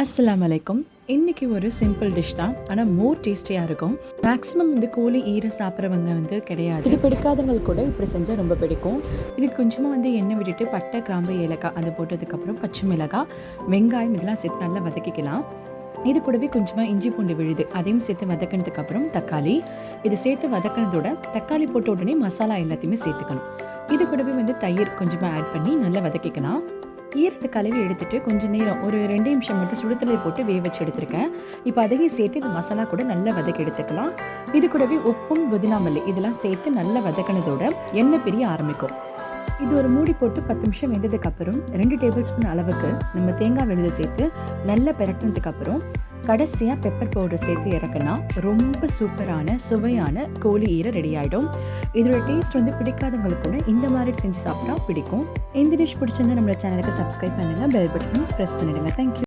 அஸ்ஸலாமு அலைக்கும். இன்னைக்கு ஒரு சிம்பிள் டிஷ் தான், ஆனால் மோர் டேஸ்டியாக இருக்கும். மேக்ஸிமம் கோழி ஈர சாப்பிட்றவங்க கிடையாது. இது பிடிக்காதவங்க கூட இப்படி செஞ்சால் ரொம்ப பிடிக்கும். இது கொஞ்சமாக எண்ணெய் விட்டுட்டு பட்டை, கிராம்பு, ஏலக்காய் அதை போட்டதுக்கப்புறம் பச்சை மிளகாய், வெங்காயம் இதெல்லாம் சேர்த்து நல்லா வதக்கிக்கலாம். இது கூடவே கொஞ்சமாக இஞ்சி பூண்டு விழுது அதையும் சேர்த்து வதக்கினதுக்கப்புறம் தக்காளி இது சேர்த்து வதக்கினதோட தக்காளி போட்ட உடனே மசாலா எல்லாத்தையுமே சேர்த்துக்கணும். இது கூடவே தயிர் கொஞ்சமாக ஆட் பண்ணி நல்லா வதக்கிக்கலாம். ஈரத்தை கழுவி எடுத்துட்டு கொஞ்சம் நேரம் ஒரு 2 நிமிஷம் மட்டும் சுடுதலை போட்டு வேக வச்சு எடுத்திருக்கேன். இப்போ அதையும் சேர்த்து இந்த மசாலா கூட நல்லா வதக்கி எடுத்துக்கலாம். இது கூடவே உப்பும் புதினா மல்லி இதெல்லாம் சேர்த்து நல்லா வதக்கினதோட எண்ணெய் பிரிய ஆரம்பிக்கும். இது ஒரு மூடி போட்டு 10 நிமிஷம் வெந்ததுக்கப்புறம் 2 டேபிள் ஸ்பூன் அளவுக்கு நம்ம தேங்காய் விழுது சேர்த்து நல்லா பெரட்டினதுக்கப்புறம் கடைசியாக பெப்பர் பவுடர் சேர்த்து இறக்குனா ரொம்ப சூப்பரான சுவையான கோழி ஈரை ரெடி ஆகிடும். இதோட டேஸ்ட் பிடிக்காதவங்களுக்கு கூட இந்த மாதிரி செஞ்சு சாப்பிட்டா பிடிக்கும். இந்த டிஷ் பிடிச்சிருந்தா நம்மளோட சேனலுக்கு சப்ஸ்கிரைப் பண்ணுங்கள், பெல் பட்டன் ப்ரெஸ் பண்ணிடுங்க. தேங்க்யூ.